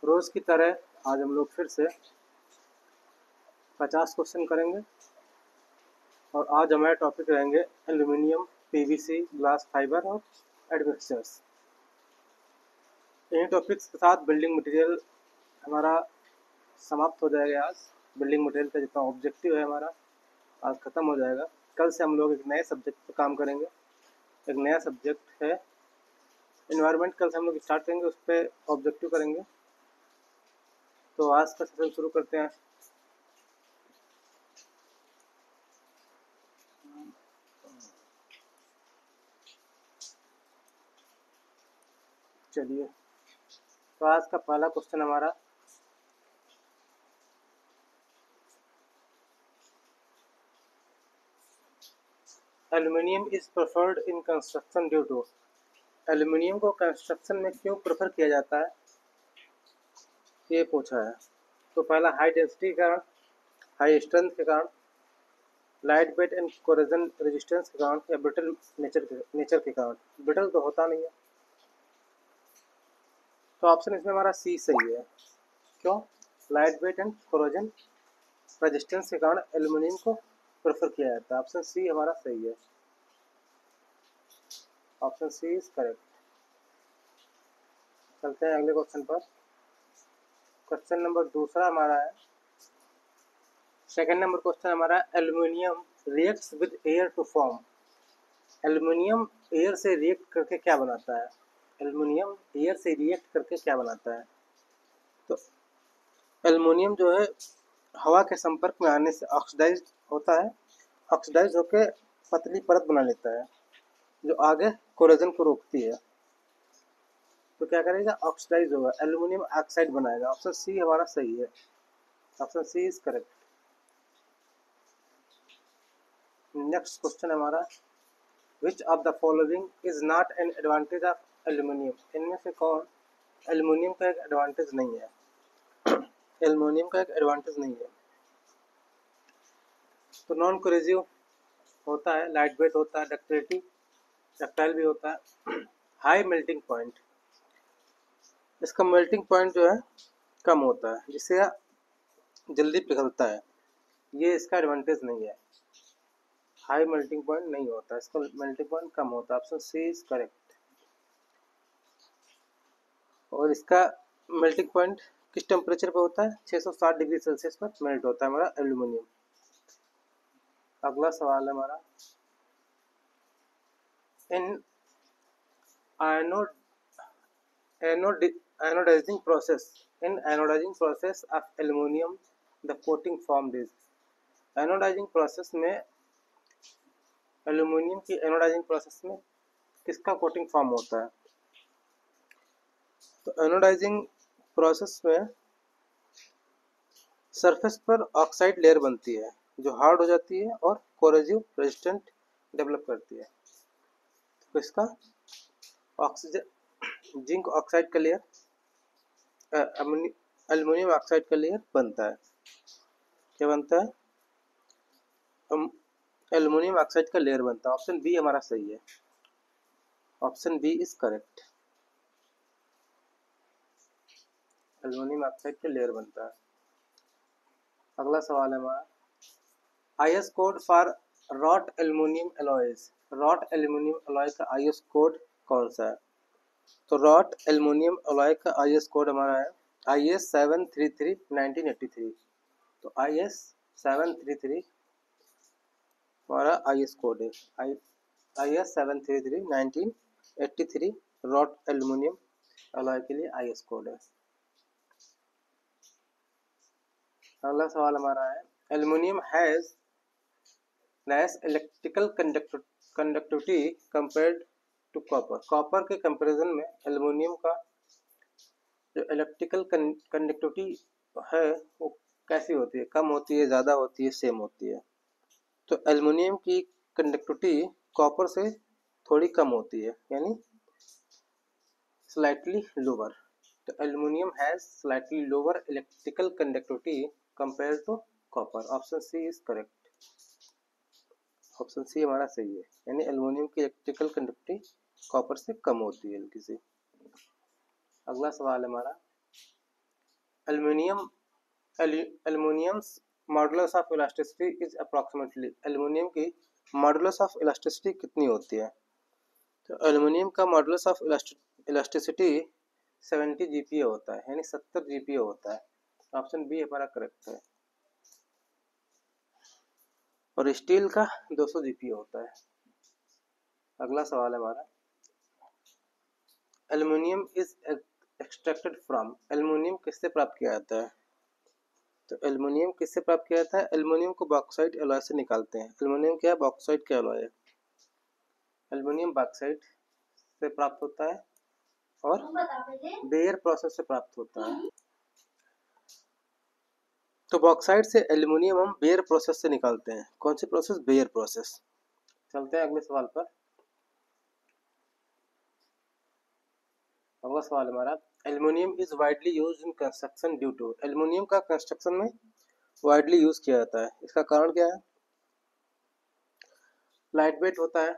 रोज़ की तरह आज हम लोग फिर से 50 क्वेश्चन करेंगे और आज हमारे टॉपिक रहेंगे एल्यूमिनियम, पीवीसी, ग्लास फाइबर और एडमिक्सचर्स। इन टॉपिक्स के साथ बिल्डिंग मटेरियल हमारा समाप्त हो जाएगा। आज बिल्डिंग मटेरियल का जितना ऑब्जेक्टिव है हमारा आज ख़त्म हो जाएगा। कल से हम लोग एक नए सब्जेक्ट पर काम करेंगे। एक नया सब्जेक्ट है एनवायरनमेंट। कल से हम लोग स्टार्ट करेंगे, उस पर ऑब्जेक्टिव करेंगे। तो आज का सेशन शुरू करते हैं। चलिए, तो आज का पहला क्वेश्चन हमारा aluminium is preferred in construction due to. Aluminium को कंस्ट्रक्शन में क्यों प्रेफर किया जाता है, ये पूछा है। तो पहला हाई डेंसिटी के कारण, हाई स्ट्रेंथ के कारण, light weight and corrosion resistance के कारण या ब्रिटल नेचर के कारण। ब्रिटल तो होता नहीं है, तो ऑप्शन इसमें हमारा सी सही है। क्यों? Light weight and corrosion resistance के कारण एल्यूमिनियम को प्रेफर किया जाता है। ऑप्शन सी हमारा सही है। Option C is correct. चलते हैं अगले क्वेश्चन पर। क्वेश्चन नंबर दूसरा हमारा है, सेकेंड नंबर क्वेश्चन हमारा aluminium reacts with air to form. Aluminium air से रिएक्ट करके क्या बनाता है? एल्यूमिनियम एयर से रिएक्ट करके क्या बनाता है? तो एल्यूमिनियम जो है हवा के संपर्क में आने से ऑक्सीडाइज होता है। ऑक्सीडाइज होकर पतली परत बना लेता है जो आगे कोरोजन को रोकती है। तो क्या करेगा? ऑक्सीडाइज होगा, एल्यूमिनियम ऑक्साइड बनाएगा। ऑप्शन सी हमारा सही है। Option C is correct. Next question हमारा, which of the following is not an advantage of aluminium. इनमें से कौन एल्यूमिनियम का एक एडवांटेज नहीं है? एल्यूमिनियम का एक एडवांटेज नहीं है। तो नॉन कोरेसिव होता है, लाइट वेट होता है, डक्टाइल भी होता है, हाई मेल्टिंग पॉइंट। इसका मेल्टिंग पॉइंट जो है कम होता है, जिससे जल्दी पिघलता है। ये इसका एडवांटेज नहीं है। हाई मेल्टिंग पॉइंट नहीं होता, इसका मेल्टिंग पॉइंट कम होता है। Option C is correct. और इसका मेल्टिंग पॉइंट किस टेम्परेचर पे होता है? 660 डिग्री सेल्सियस पर मेल्ट होता है हमारा एल्यूमिनियम। अगला सवाल है हमारा, in anodizing process of aluminum the coating formed is। Anodizing process में, एल्यूमिनियम की एनोडाइजिंग प्रोसेस में किसका कोटिंग फॉर्म होता है? तो एनोडाइजिंग प्रोसेस में सरफेस पर ऑक्साइड लेयर बनती है जो हार्ड हो जाती है और कोरोसिव रेजिस्टेंट डेवलप करती है। तो इसका ऑक्सीजन जिंक ऑक्साइड का लेयर, एल्यूमिनियम ऑक्साइड का लेयर बनता है। क्या बनता है? एल्यूमिनियम ऑक्साइड का लेयर बनता है। ऑप्शन बी हमारा सही है। Option B is correct. Aluminium oxide का लेयर बनता है। अगला सवाल है हमारा, IS code for wrought aluminium alloys. Wrought aluminium alloy का आईएस कोड कौन सा है? तो रॉट एल्यूमिनियम अलॉय का आईएस कोड हमारा है IS 733 1983। तो IS 733 हमारा आईएस कोड है। IS 733 1983 रॉट एल्यूमिनियम अलॉय के लिए आईएस कोड है। अगला सवाल हमारा है, aluminium has less electrical conductivity compared to copper. Copper के कंपैरिजन में एल्यूमिनियम का जो इलेक्ट्रिकल कंडक्टिविटी है वो कैसी होती है? कम होती है, ज़्यादा होती है, सेम होती है? तो एल्यूमिनियम की कंडक्टिविटी कॉपर से थोड़ी कम होती है, यानी स्लाइटली लोअर। तो aluminium has slightly lower electrical conductivity compare to copper. Option C is correct. Option C हमारा सही है, यानी एल्यूमिनियम की इलेक्ट्रिकल कंडक्टिविटी कॉपर से कम होती है, हल्की सी। अगला सवाल है हमारा, aluminium aluminium's modulus of elasticity is approximately, aluminium की मॉडुलस ऑफ इलास्टिसिटी कितनी होती है? तो एल्यूमिनियम का मॉडुलस ऑफ इलास्टिसिटी 70 जीपीए होता है, यानी 70 जीपीए होता है। ऑप्शन बी हमारा करेक्ट है। और स्टील का 200 जीपीए होता है। अगला सवाल है हमारा, aluminium is extracted from, aluminium किससे प्राप्त किया जाता है? तो एल्युमिनियम किससे प्राप्त किया जाता है? एल्युमिनियम को बॉक्साइट एलॉय से निकालते हैं। एल्युमिनियम क्या है? बॉक्साइट का एलॉय है। एल्युमिनियम बॉक्साइट से प्राप्त होता है और बेयर प्रोसेस से प्राप्त होता है। तो बॉक्साइट से एल्युमिनियम हम बेयर प्रोसेस से निकालते हैं। कौन सी प्रोसेस? Bear process. चलते हैं अगले सवाल पर। अगला सवाल हमारा, aluminium is widely used in construction due to, aluminium का कंस्ट्रक्शन में वाइडली यूज किया जाता है, इसका कारण क्या है? लाइट वेट होता है,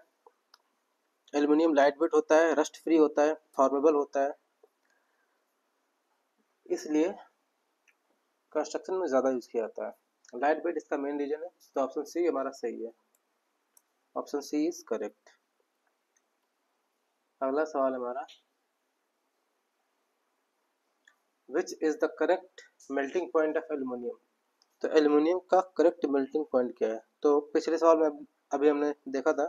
एल्युमिनियम लाइट वेट होता है, रस्ट फ्री होता है, फॉर्मेबल होता है, इसलिए कंस्ट्रक्शन में ज़्यादा यूज किया जाता है। लाइट वेट इसका मेन रीजन है, तो ऑप्शन सी हमारा सही है। Option C is correct. अगला सवाल हमारा, which is the correct melting point of aluminium, तो एल्युमिनियम का करेक्ट मेल्टिंग पॉइंट क्या है? तो पिछले सवाल में अभी हमने देखा था,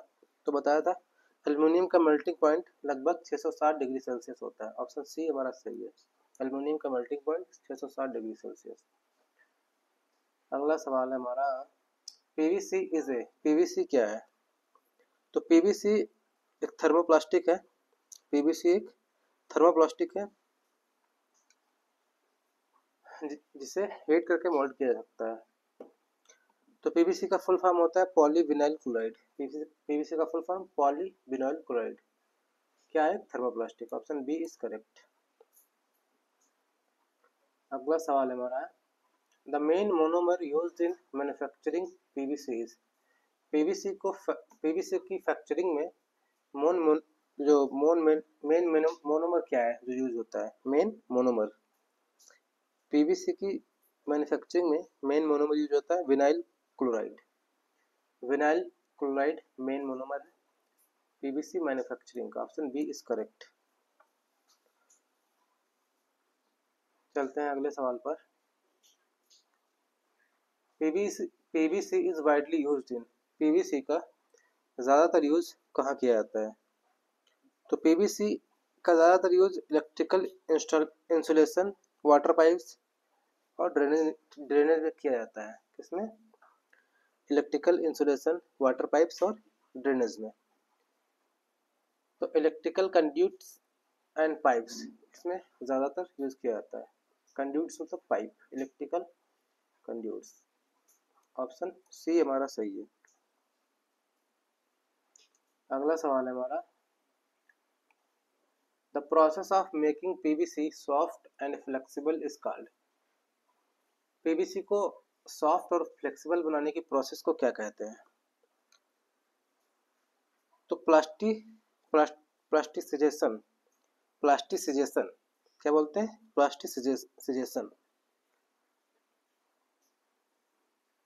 तो बताया था एल्युमिनियम का मेल्टिंग पॉइंट लगभग 660 डिग्री सेल्सियस होता है। ऑप्शन सी हमारा सही है। एल्युमिनियम का मेल्टिंग पॉइंट 660 डिग्री सेल्सियस। अगला सवाल है हमारा, पीवीसी इज ए, पीवीसी क्या है? तो पीवीसी एक थर्मोप्लास्टिक है। पीवीसी एक थर्मोप्लास्टिक है जिसे हीट करके मोल्ड किया जा सकता है। तो पीवीसी का फुल फॉर्म होता है पॉलीविनाइल क्लोराइड। पीवीसी का फुल फॉर्म पॉलीविनाइल क्लोराइड क्या है? Thermoplastic. Option B is correct. अगला सवाल है हमारा, the main monomer used in manufacturing PVC is, PVC की फैक्चरिंग में मोन मोन जो मेन मोनोमर क्या है जो यूज होता है? मेन मोनोमर पीवीसी की मैन्युफैक्चरिंग में मेन मोनोमर यूज होता है vinyl chloride. Vinyl chloride main monomer है पीवीसी मैन्युफैक्चरिंग का। Option B is correct. चलते हैं अगले सवाल पर। PVC is widely used in, PVC का ज़्यादातर यूज कहाँ किया जाता है? तो पीवीसी का ज़्यादातर use electrical insulation, water pipes और ड्रेनेज में किया जाता है। किसमें? इलेक्ट्रिकल इंसुलेशन, वाटर पाइप्स और ड्रेनेज में। तो इलेक्ट्रिकल कंड्यूट्स एंड पाइप्स इसमें ज़्यादातर यूज किया जाता है। कंड्यूट्स मतलब pipe, electrical conduits. Option C हमारा सही है। अगला सवाल है हमारा, the process of making PVC soft and flexible is called, PVC को सॉफ्ट और फ्लेक्सिबल बनाने की प्रोसेस को क्या कहते हैं? तो प्लास्टिसिजेशन, प्लास्टिसिजेशन क्या बोलते हैं? प्लास्टिसिजेशन।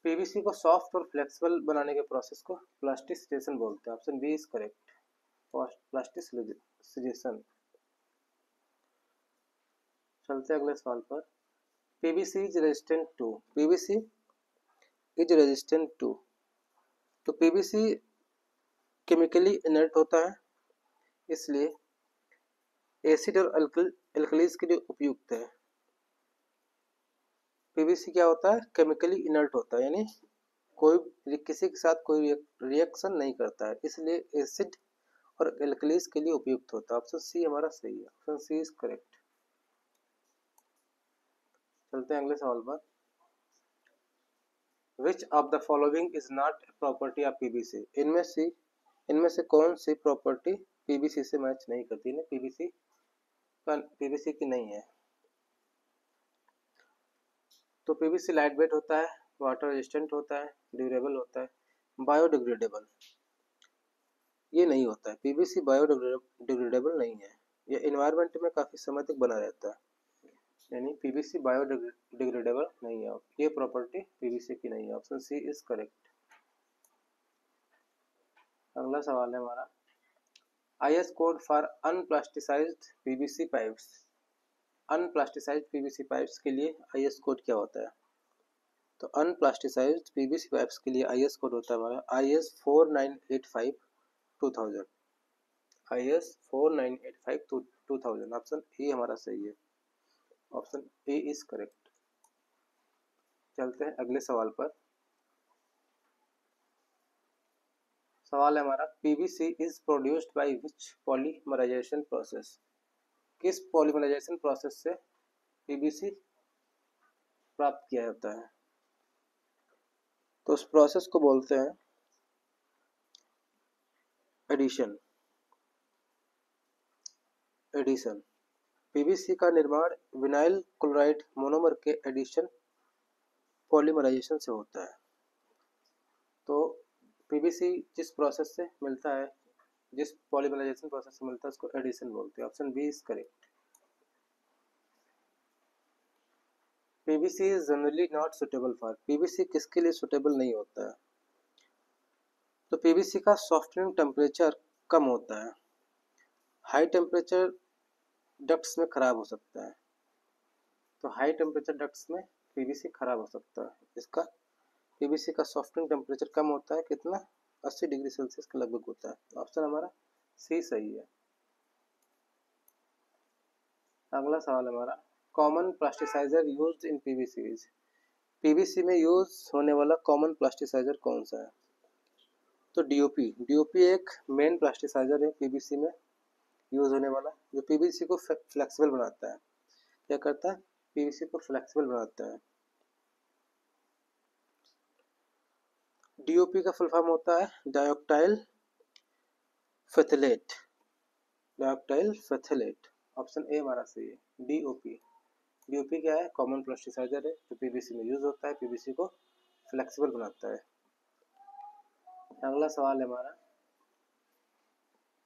पीवीसी को सॉफ्ट और फ्लेक्सिबल बनाने के प्रोसेस को प्लास्टिसिजेशन बोलते हैं। Option B is correct. Plasticisation. चलते अगले सवाल पर। PVC is resistant to, PVC is resistant to, तो पीवीसी केमिकली इनर्ट होता है, इसलिए एसिड और अल्कलीज के लिए उपयुक्त है। पीवीसी क्या होता है? केमिकली इनर्ट होता है, यानी कोई किसी के साथ कोई रिएक्शन नहीं करता है, इसलिए एसिड और एल्कलीज के लिए उपयुक्त होता है। ऑप्शन सी हमारा सही है। Option C is correct. चलते हैं अगले सवाल पर। Which of the following is not property of PVC, इनमें से कौन सी प्रॉपर्टी पीवीसी से मैच नहीं करती है? पीवीसी की नहीं है। तो पीवीसी लाइट वेट होता है, वाटर रेजिस्टेंट होता है, ड्यूरेबल होता है, बायोडिग्रेडेबल ये नहीं होता है। पीवीसी बायोडिग्रेडेबल नहीं है, ये एनवायरनमेंट में काफ़ी समय तक बना रहता है। यानी पीवीसी बायोडिग्रेडेबल नहीं है, ये प्रॉपर्टी पीवीसी की नहीं है। Option C is correct. अगला सवाल है हमारा, IS code for unplasticised PVC pipes. Unplasticised PVC pipes के लिए आईएस कोड क्या होता है? तो अनप्लास्टिसाइज्ड पीवीसी पाइप्स के लिए आईएस कोड होता है हमारा IS 4985-2000। IS 4985-2000। ऑप्शन ए हमारा सही है। Option A is correct. चलते हैं अगले सवाल पर। सवाल है हमारा, PVC is produced by which polymerisation process. किस पॉलीमराइजेशन प्रोसेस से पीवीसी प्राप्त किया जाता है? तो उस प्रोसेस को बोलते हैं एडिशन। एडिशन। पीवीसी का निर्माण विनाइल क्लोराइड मोनोमर के एडिशन पॉलीमराइजेशन से होता है। तो पीवीसी जिस प्रोसेस से मिलता है, जिस पॉलीमराइजेशन प्रोसेस से मिलता है, उसको एडिशन बोलते हैं। Option B is correct. PVC is generally not suitable for. PVC किसके लिए सुटेबल नहीं होता है? तो पीवीसी का सॉफ्टनिंग टेम्परेचर कम होता है। हाई टेम्परेचर डक्ट्स में खराब हो सकता है। तो हाई टेम्परेचर डक्ट्स में पीवीसी खराब हो सकता है। इसका पीवीसी का सॉफ्टनिंग टेम्परेचर कम होता है, कितना? 80 डिग्री सेल्सियस के लगभग होता है। ऑप्शन हमारा सी सही है। अगला सवाल हमारा, common plasticiser used in PVC is. PVC में यूज होने वाला कॉमन प्लास्टिसाइजर कौन सा है? तो डीओपी। डीओपी एक मेन प्लास्टिसाइजर है पीवीसी में यूज होने वाला, जो पीवीसी को फ्लेक्सिबल बनाता है। क्या करता है? पीवीसी को फ्लेक्सिबल बनाता है। डीओपी का फुल फॉर्म होता है डायोक्टाइल फेथलेट। डायोक्टाइल फेथलेट। ऑप्शन ए हमारा सही है, डीओपी। डीओपी क्या है? कॉमन प्लास्टिसाइजर है जो पीवीसी में यूज होता है, पीवीसी को फ्लेक्सिबल बनाता है। अगला सवाल है हमारा,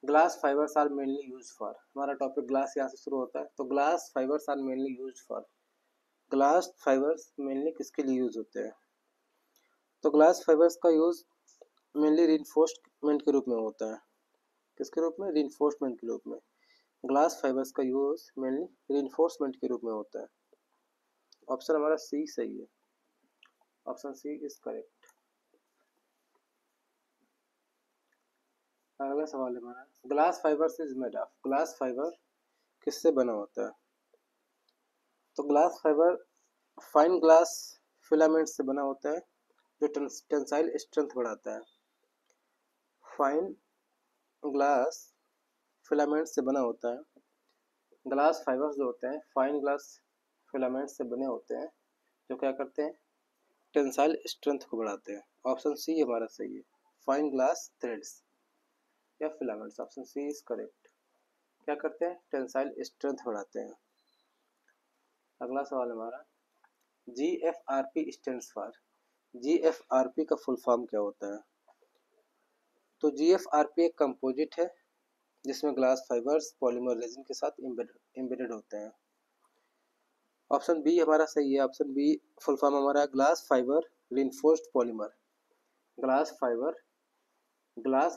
glass fibres are mainly use for. हमारा टॉपिक ग्लास यहाँ से शुरू होता है। तो glass fibres are mainly use for. Glass fibres mainly किसके लिए यूज होते हैं? तो ग्लास फाइबर्स का यूज मेनली रिइंफोर्समेंट के रूप में होता है। किसके रूप में? रिइंफोर्समेंट के रूप में। ग्लास फाइबर्स का यूज मेनली रिइंफोर्समेंट के रूप में होता है। ऑप्शन हमारा सी सही है। Option C is correct. अगला सवाल है हमारा, glass fibers is made of. Glass fiber किससे बना होता है? तो glass fiber fine glass filament से बना होता है, जो टेंसाइल स्ट्रेंथ बढ़ाता है। फाइन ग्लास फिलामेंट से बना होता है। ग्लास फाइबर्स जो होते हैं फाइन ग्लास फिलामेंट से बने होते हैं, जो क्या करते हैं? टेंसाइल स्ट्रेंथ को बढ़ाते हैं। ऑप्शन सी हमारा सही है, फाइन ग्लास थ्रेड्स या filaments. Option C is correct. क्या करते हैं? टेंसाइल स्ट्रेंथ बढ़ाते हैं। अगला सवाल हमारा, GFRP स्टैंड्स फॉर। GFRP का फुल फॉर्म क्या होता है? तो GFRP एक कंपोजिट है जिसमें ग्लास फाइबर्स पॉलीमर रेजिन के साथ एम्बेडेड होते हैं। ऑप्शन बी हमारा सही है। ऑप्शन बी फुल फॉर्म हमारा glass fiber reinforced polymer. Glass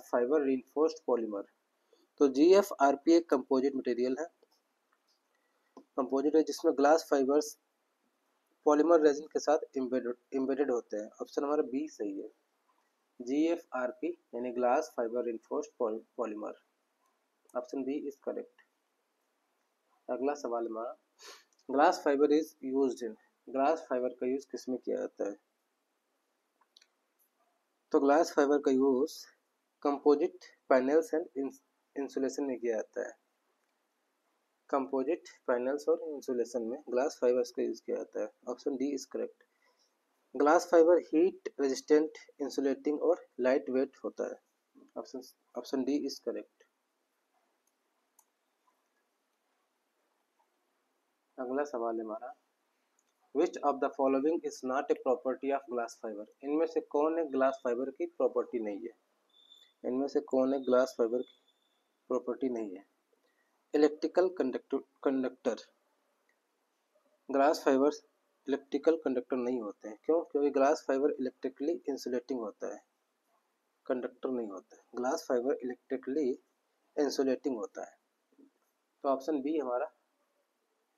fiber reinforced polymer. तो GFRP एक कंपोजिट मटेरियल है, कंपोजिट है जिसमें ग्लास फाइबर्स पॉलीमर रेजिन के साथ एम्बेडेड होते हैं। ऑप्शन हमारा बी सही है, GFRP यानी glass fiber reinforced polymer. Option B is correct. अगला सवाल हमारा, glass fiber is used in. Glass fiber का यूज किसमें किया जाता है? तो ग्लास फाइबर का use composite panels and insulation में किया जाता है। कंपोजिट पैनल्स और इंसुलेशन में ग्लास फाइबर्स का यूज किया जाता है। Option D is correct. Glass fiber heat resistant, insulating और लाइट वेट होता है। Option D is correct. अगला सवाल है हमारा, which of the following is not a property of glass fibre. इनमें से कौन एक ग्लास फाइबर की प्रॉपर्टी नहीं है? इनमें से कौन एक ग्लास फाइबर की प्रॉपर्टी नहीं है? Electrical conductor. Glass fibres electrical conductor नहीं होते हैं। क्यों? क्योंकि ग्लास फाइबर इलेक्ट्रिकली इंसुलेटिंग होता है, कंडक्टर नहीं होता है। ग्लास फाइबर इलेक्ट्रिकली इंसुलेटिंग होता है। तो ऑप्शन बी हमारा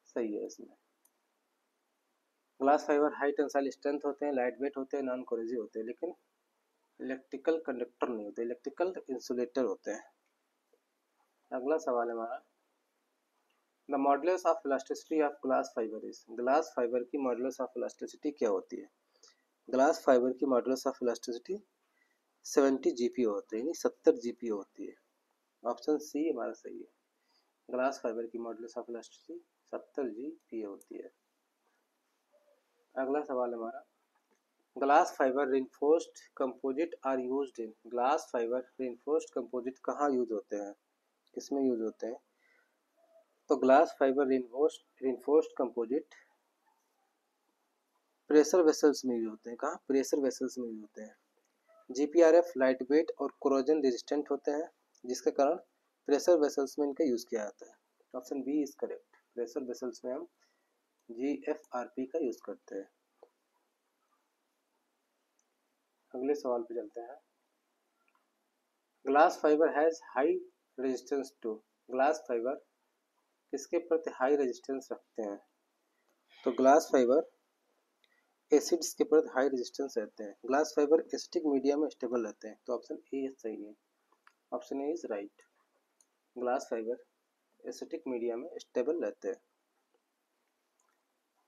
सही है इसमें। Glass fibre high tensile strength होते हैं, लाइट वेट होते हैं, नॉन कोरोसिव होते हैं, लेकिन इलेक्ट्रिकल कंडक्टर नहीं होते, इलेक्ट्रिकल इंसुलेटर होते हैं। अगला सवाल है हमारा, the modulus of elasticity of glass fiber is. Glass fiber की मॉडुलस ऑफ इलास्टिसिटी क्या होती है? ग्लास फाइबर की मॉडुलस ऑफ इलास्टिसिटी 70 GPa होती है, यानी 70 GPa होती है। ऑप्शन सी हमारा सही है। ग्लास फाइबर की मॉडुलस ऑफ इलास्टिसिटी 70 GPa होती है। अगला सवाल है हमारा, glass fiber reinforced composite are used in. Glass fiber reinforced composite कहाँ यूज होते हैं, किसमें यूज होते हैं? तो glass fiber reinforced composite pressure vessels में यूज होते हैं। कहाँ? प्रेशर वेसल्स में यूज होते हैं। GPRF लाइट वेट और कोरोजन रेजिस्टेंट होते हैं, जिसके कारण प्रेशर वेसल्स में इनका यूज किया जाता है। Option B is correct. Pressure vessels में हम GFRP का यूज करते हैं। अगले सवाल पे चलते हैं। Glass fiber has high resistance to. Glass fiber किसके प्रति हाई रेजिस्टेंस रखते हैं? तो ग्लास फाइबर एसिड्स के प्रति हाई रेजिस्टेंस रहते हैं। ग्लास फाइबर एसिटिक मीडिया में स्टेबल रहते हैं। तो ऑप्शन ए सही है। Option A is right. Glass fiber acidic media में स्टेबल रहते हैं।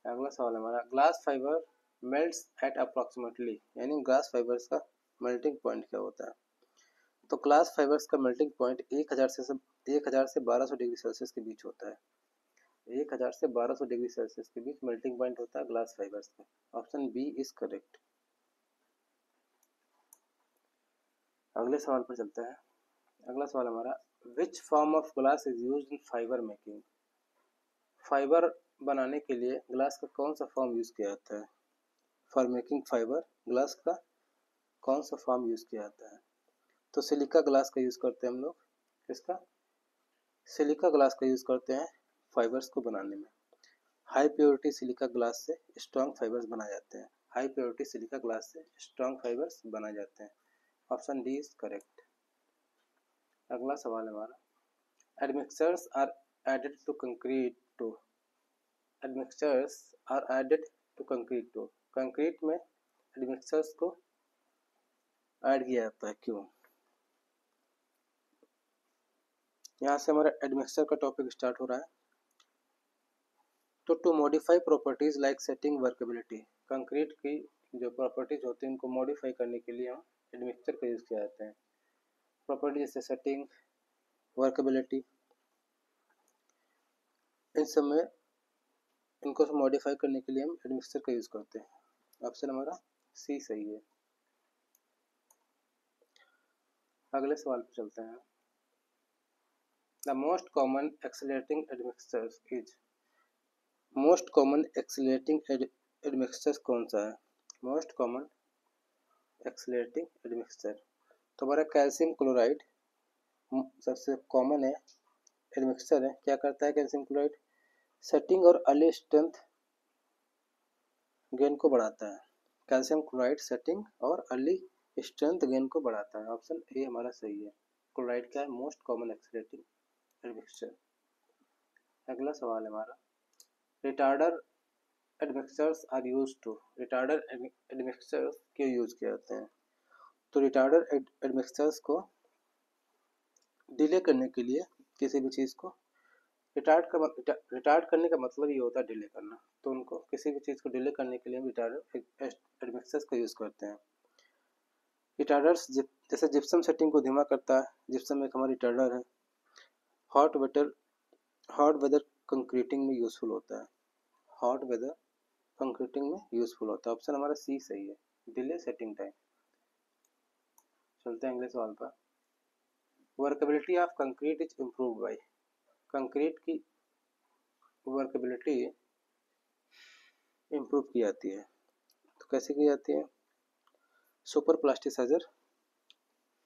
अगला सवाल हमारा, glass fiber melts at approximately, यानी ग्लास फाइबर्स का मेल्टिंग पॉइंट क्या होता है? तो ग्लास फाइबर्स का मेल्टिंग पॉइंट 1000 से 1200 डिग्री सेल्सियस के बीच होता है। 1000 से 1200 डिग्री सेल्सियस के बीच मेल्टिंग पॉइंट होता है ग्लास फाइबर्स का। Option B is correct. अगले सवाल पर चलते हैं। अगला सवाल हमारा, which form of glass is used in fiber making. Fiber बनाने के लिए ग्लास का कौन सा फॉर्म यूज किया जाता है? फॉर मेकिंग फाइबर ग्लास का कौन सा फॉर्म यूज किया जाता है? तो सिलिका ग्लास का यूज करते हैं हम लोग। किसका? सिलिका ग्लास का यूज करते हैं फाइबर्स को बनाने में। हाई प्योरिटी सिलिका ग्लास से स्ट्रॉन्ग फाइबर्स बनाए जाते हैं। हाई प्योरिटी सिलिका ग्लास से स्ट्रॉन्ग फाइबर्स बनाए जाते हैं। Option D is correct. अगला सवाल है हमारा, admixtures are added to concrete to. Admixtures are added to concrete to. Concrete में एडमिक्सचर्स को ऐड किया जाता है, क्यों? यहाँ से हमारा एडमिक्सचर का टॉपिक स्टार्ट हो रहा है। तो to modify properties like setting, workability. Concrete की जो प्रॉपर्टीज होती हैं उनको मॉडिफाई करने के लिए हम एडमिक्सचर का यूज किया जाता है। प्रॉपर्टी जैसे सेटिंग, वर्केबिलिटी, इन सब में इनको मॉडिफाई करने के लिए हम एडमिक्सचर का यूज करते हैं। ऑप्शन हमारा सी सही है। अगले सवाल पर चलते हैं। The most common accelerating admixtures is. Most common accelerating admixture कौन सा है? मोस्ट कॉमन एक्सेलरेटिंग एडमिक्सचर तो हमारा कैल्शियम क्लोराइड सबसे कॉमन है एडमिक्सचर है। क्या करता है कैल्शियम क्लोराइड? सेटिंग और अर्ली स्ट्रेंथ गेन को बढ़ाता है। कैल्शियम क्लोराइड सेटिंग और अर्ली स्ट्रेंथ गेन को बढ़ाता है। ऑप्शन ए हमारा सही है। क्लोराइड क्या है? Most common accelerating admixture. अगला सवाल है हमारा, retarder admixtures are used to. Retarder admixtures क्यों यूज किए जाते हैं? तो रिटार्डर एडमिक्सचर्स को डिले करने के लिए, किसी भी चीज़ को रिटार्ड करने का मतलब ये होता है डिले करना। तो उनको किसी भी चीज़ को डिले करने के लिए हम रिटार्डर एडमिक्सचर्स का यूज़ करते हैं। रिटार्डर्स जैसे जिप्सम सेटिंग को धीमा करता है, जिप्सम एक हमारा रिटार्डर है। हॉट वेदर कंक्रीटिंग में यूजफुल होता है। हॉट वेदर कंक्रीटिंग में यूजफुल होता है। ऑप्शन हमारा सी सही है, डिले सेटिंग टाइम। चलते हैं अगले सवाल पर। Workability of concrete is improve bye. Concrete की वर्केबिलिटी इम्प्रूव की जाती है। तो कैसे की जाती है? सुपर प्लास्टिसाइजर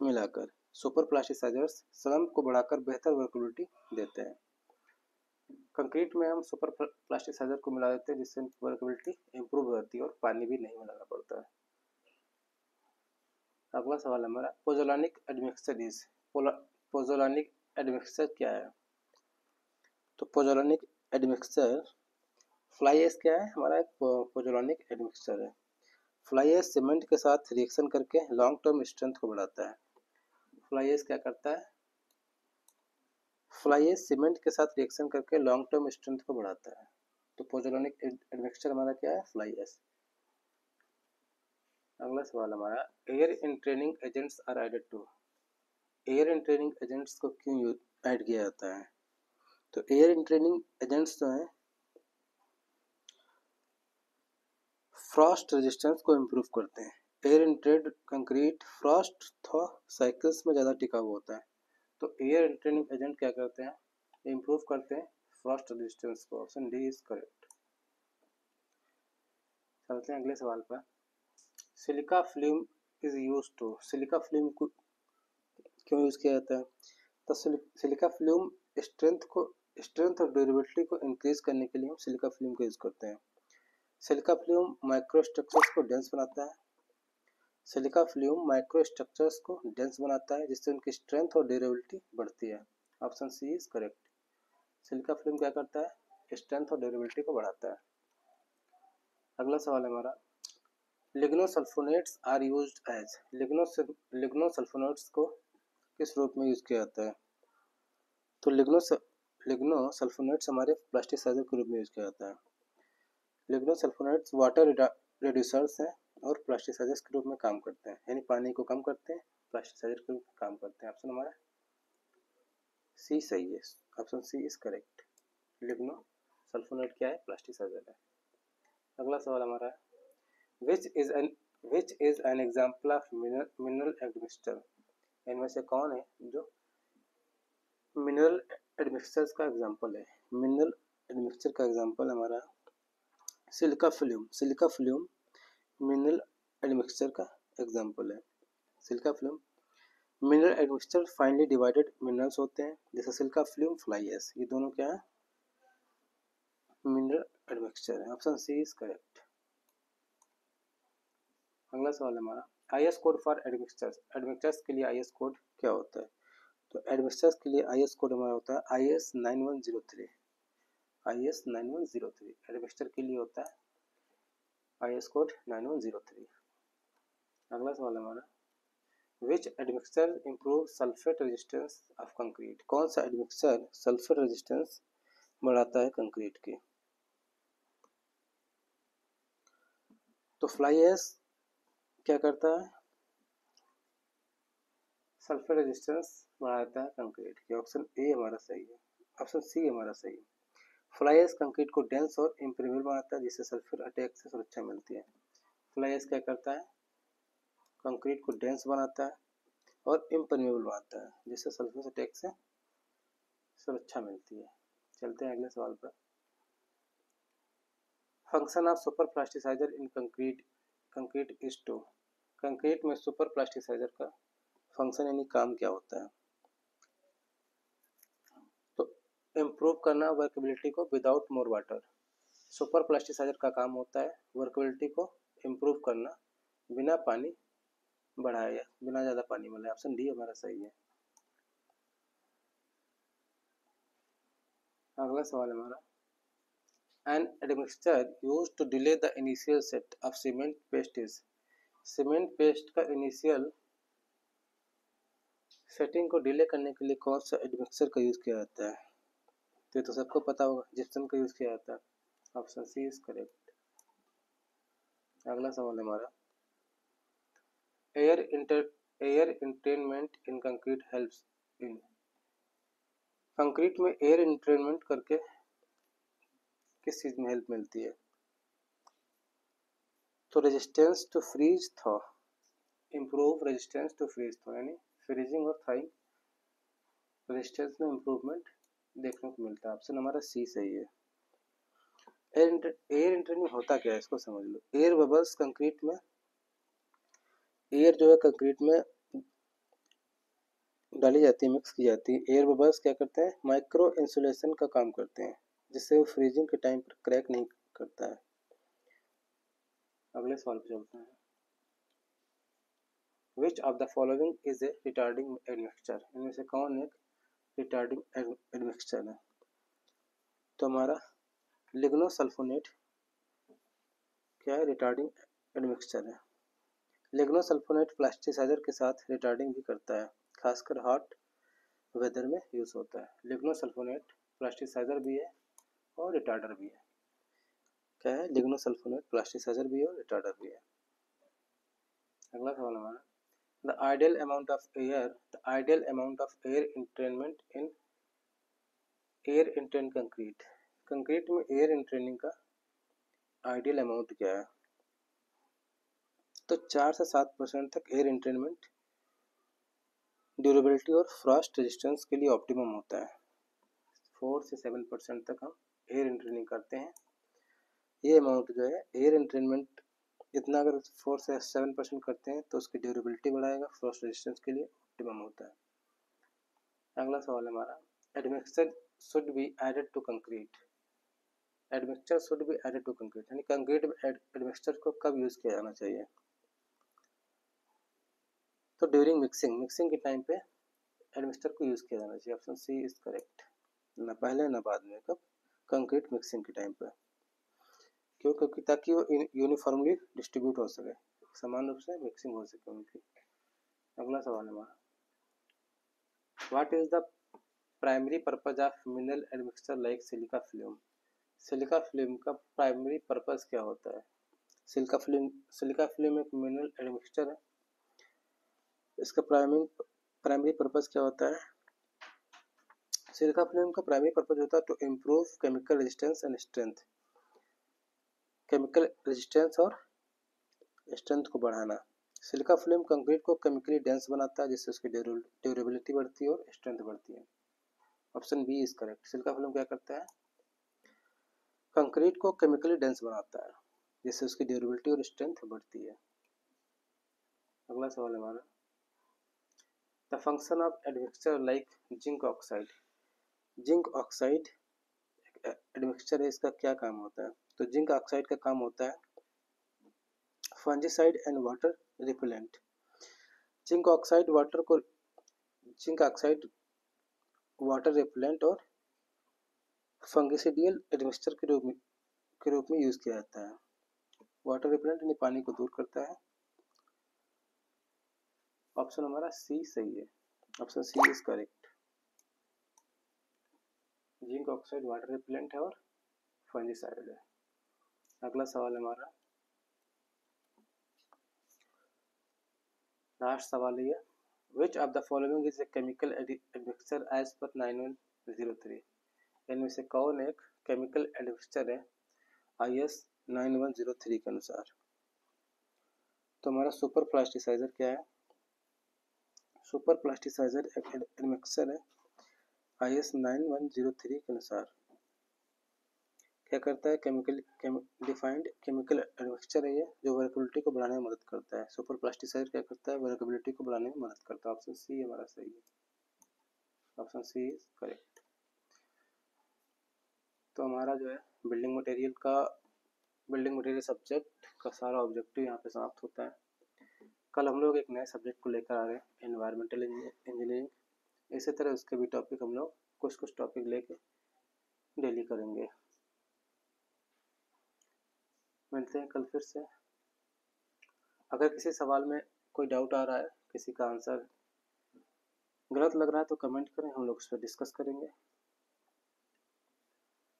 मिलाकर। सुपर प्लास्टिसाइजर्स श्रम को बढ़ाकर बेहतर वर्केबिलिटी देते हैं। कंक्रीट में हम सुपर प्लास्टिसाइजर को मिला देते हैं जिससे वर्केबिलिटी इम्प्रूव हो जाती है और पानी भी नहीं मिलाना पड़ता है। अगला सवाल है हमारा पोजोलानिक एडमिक्सचर इज, पोजोलानिक एडमिक्सचर क्या है? तो पोजोलानिक एडमिक्सचर फ्लाई ऐश क्या है हमारा? एक पोजोलानिक एडमिक्सचर है। फ्लाई ऐश सीमेंट के साथ रिएक्शन करके लॉन्ग टर्म स्ट्रेंथ को बढ़ाता है। फ्लाई ऐश क्या करता है? फ्लाई ऐश सीमेंट के साथ रिएक्शन करके लॉन्ग टर्म स्ट्रेंथ को बढ़ाता है। तो पोजोलानिक एडमिक्सचर हमारा क्या है? Fly ash. अगला सवाल हमारा air entraining agents are added to, air entraining agents को क्यों ऐड किया जाता है? तो एयर इन ट्रेनिंग एजेंट्स जो हैं फ्रॉस्ट रेजिस्टेंस को इम्प्रूव करते हैं। Air in trade concrete Frost thaw cycles में ज़्यादा टिकाऊ होता है। तो एयर इन ट्रेनिंग एजेंट क्या करते हैं? इम्प्रूव करते हैं फ्रॉस्ट रेजिस्टेंस को। Option D is correct. चलते हैं अगले सवाल पर। Silica fume is use to, silica fume को क्यों यूज किया जाता है? तो सिलिका फ्लूम स्ट्रेंथ और ड्यूरेबिलिटी को इंक्रीज करने के लिए हम सिलिका फ्लूम का यूज करते हैं। सिलिका फ्लूम माइक्रोस्ट्रक्चर्स को डेंस बनाता है। सिलिका फ्लूम माइक्रोस्ट्रक्चर्स को डेंस बनाता है जिससे उनकी स्ट्रेंथ और ड्यूरेबिलिटी बढ़ती है। Option C is correct. Silica fume क्या करता है? स्ट्रेंथ और ड्यूरेबिलिटी को बढ़ाता है। अगला सवाल है हमारा लिग्नोसल्फोनेट्स आर यूज्ड एज, लिग्नोसल्फोनेट्स को किस रूप में यूज किया जाता है? तो लिग्नोसल्फोनेट्स हमारे प्लास्टिसाइजर के रूप में यूज किया जाता है। लिग्नोसल्फोनेट्स वाटर रिड्यूसर्स हैं और प्लास्टिसाइजर्स के रूप में काम करते हैं, यानी पानी को कम करते हैं, प्लास्टिसाइजर के रूप में काम करते हैं। ऑप्शन हमारा सी सही है। Option C is correct. Lignosulphonate क्या है? प्लास्टिसाइजर है। अगला सवाल हमारा है which is an example of mineral admixture, इनमें से कौन है जो मिनरल एडमिक्सचर्स का एग्जाम्पल है? मिनरल एडमिक्सचर का एग्जाम्पल हमारा silica fume, silica fume mineral admixture का एग्जाम्पल है। Silica fume mineral admixture finely divided minerals होते हैं जैसे सिलिका फ्लूम फ्लाई ऐश, ये दोनों क्या है? मिनरल एडमिक्सचर है। Option C is correct. अगला सवाल हमारा IS code for admixtures, admixtures के लिए आईएस कोड क्या होता है? तो एडमिक्सचर्स के लिए आईएस कोड हमारा होता है आईएस 9103, आईएस 9103 एडमिक्सचर के लिए होता है आईएस कोड 9103। अगला सवाल हमारा which admixture improve sulphate resistance of concrete, कौन सा एडमिक्सचर सल्फेट रेजिस्टेंस बढ़ाता है कंक्रीट की? तो फ्लाई ऐश क्या करता है? सल्फेट रेजिस्टेंस बढ़ाता है कंक्रीट की। ऑप्शन ए हमारा सही है। ऑप्शन सी हमारा सही है। फ्लाई ऐश कंक्रीट को डेंस और इम्परमेबल बनाता है जिससे सल्फर अटैक से सुरक्षा मिलती है। फ्लाई ऐश क्या करता है? कंक्रीट को डेंस बनाता है और इम्परमेबल बनाता है जिससे सल्फर अटैक से सुरक्षा मिलती है। चलते हैं अगले सवाल पर। Function of superplasticizer in concrete is to, concrete में सुपर प्लास्टिसाइजर का फंक्शन यानी काम क्या होता है? तो इम्प्रूव करना वर्केबिलिटी को without more water, superplasticizer का काम होता है वर्केबिलिटी को इम्प्रूव करना बिना पानी बढ़ाए, बिना ज़्यादा पानी मिलाए। ऑप्शन डी हमारा सही है। अगला सवाल हमारा an admixture use to delay the initial set of cement paste is, cement paste का इनिशियल सेटिंग को डिले करने के लिए कौन सा एडमिक्सचर का यूज किया जाता है? तो ये तो सबको पता होगा, जिप्सम का यूज किया जाता है। Option C is correct. अगला सवाल हमारा air entrainment in concrete helps in, concrete में एयर इंटेनमेंट करके किस चीज में हेल्प मिलती है? तो resistance to freeze thaw, improve resistance to freeze thaw, यानी फ्रीजिंग और थॉइंग रेजिस्टेंस में इम्प्रूवमेंट देखने को मिलता है। ऑप्शन हमारा सी सही है। एयर इंटरनल होता क्या है इसको समझ लो। एयर बबल्स कंक्रीट में, एयर जो है कंक्रीट में डाली जाती है, मिक्स की जाती है। एयर बबल्स क्या करते हैं, माइक्रो इंसुलेशन का काम करते हैं, जिससे वो फ्रीजिंग के टाइम पर क्रैक नहीं करता है। अगले सवाल पे चलते हैं। विच of the following is A retarding admixture, इनमें से कौन एक रिटार्डिंग एडमिक्सचर है? तो हमारा लिग्नोसल्फोनेट क्या है, रिटार्डिंग एडमिक्सचर है। लिग्नोसल्फोनेट प्लास्टिसाइजर के साथ रिटार्डिंग भी करता है, खासकर हॉट वेदर में यूज होता है। लिग्नोसल्फोनेट प्लास्टिसाइजर भी है और रिटार्डर भी है। क्या है, लिग्नोसल्फोनेट प्लास्टिसाइजर भी है और रिटार्डर भी है। अगला सवाल हमारा, the ideal amount of air entrainment in air entrained concrete, concrete में एयर इंट्रेनिंग का आइडियल अमाउंट क्या है? तो 4 से 7% तक एयर इंट्रेनमेंट ड्यूरेबिलिटी और फ्रॉस्ट रेजिस्टेंस के लिए ऑप्टिमम होता है। 4 से 7% तक हम एयर इंट्रेनिंग करते हैं। ये अमाउंट जो है एयर इंट्रेनमेंट, इतना अगर 4 से 7% करते हैं तो उसकी ड्यूरेबिलिटी बढ़ाएगा, फ्रॉस्ट रेजिस्टेंस के लिए ऑप्टिमम होता है। अगला सवाल हमारा, admixture should be added to concrete, admixture should be added to concrete, यानी कंक्रीट में एडमिक्सचर को कब यूज किया जाना चाहिए? तो ड्यूरिंग मिक्सिंग के टाइम पे एडमिक्सचर को यूज किया जाना चाहिए। ऑप्शन सी इज करेक्ट, ना पहले ना बाद में, कब? कंक्रीट मिक्सिंग के टाइम पे। क्यों? क्योंकि ताकि वो यूनिफॉर्मली डिस्ट्रीब्यूट हो सके, समान रूप से मिक्सिंग हो सके उनकी। अगला सवाल हमारा, what is the primary purpose of mineral admixture like silica fume, silica fume का प्राइमरी पर्पज क्या होता है? सिलिका फिल्म एक मिनरल एडमिक्सचर है, इसका प्राइमरी पर्पज क्या होता है? सिलिका फिल्म का प्राइमरी पर्पज होता है to improve chemical resistance and strength, chemical resistance और स्ट्रेंथ को बढ़ाना। सिलिका फिल्म कंक्रीट को केमिकली डेंस बनाता है, जिससे उसकी ड्यूरेबिलिटी बढ़ती है और स्ट्रेंथ बढ़ती है। Option B is correct, silica fume क्या करता है, कंक्रीट को केमिकली डेंस बनाता है, जिससे उसकी ड्यूरेबिलिटी और स्ट्रेंथ बढ़ती है। अगला सवाल हमारा, the function of admixture like zinc oxide, zinc oxide admixture है, इसका क्या काम होता है? तो जिंक ऑक्साइड का काम होता है fungicide and water repellent. Zinc oxide water repellent और फंगिसिडियल एडमिक्सचर के रूप में यूज किया जाता है। वाटर रिपेलेंट यानी पानी को दूर करता है। ऑप्शन हमारा सी सही है, option C is correct. Zinc oxide water repellent है और फंजीसाइड है। अगला सवाल हमारा, लास्ट सवाल है, which of the following is a chemical admixture as per 9103, इनमें से कौन एक केमिकल एडमिक्सचर है IS 9103 के अनुसार? तो हमारा सुपर प्लास्टिसाइजर क्या है? सुपर प्लास्टिसाइजर एक एडमिक्सचर है IS 9103 के अनुसार। क्या करता है, डिफाइंड केमिकल एडमिक्सचर है ये, जो वर्केबिलिटी को बढ़ाने में मदद करता है। सुपर प्लास्टिसाइजर क्या करता है, वर्केबिलिटी को बढ़ाने में मदद करता है। ऑप्शन सी हमारा सही है, ऑप्शन सी इज करेक्ट। तो हमारा जो है बिल्डिंग मटेरियल सब्जेक्ट का सारा ऑब्जेक्टिव यहाँ पे समाप्त होता है। कल हम लोग एक नए सब्जेक्ट को लेकर आ रहे हैं, एनवायरमेंटल इंजीनियरिंग। इसी तरह उसके भी टॉपिक हम लोग कुछ टॉपिक लेके डेली करेंगे। मिलते हैं कल फिर से। अगर किसी सवाल में कोई डाउट आ रहा है, किसी का आंसर गलत लग रहा है, तो कमेंट करें, हम लोग उस पर डिस्कस करेंगे।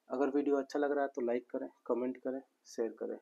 अगर वीडियो अच्छा लग रहा है तो लाइक करें, कमेंट करें, शेयर करें।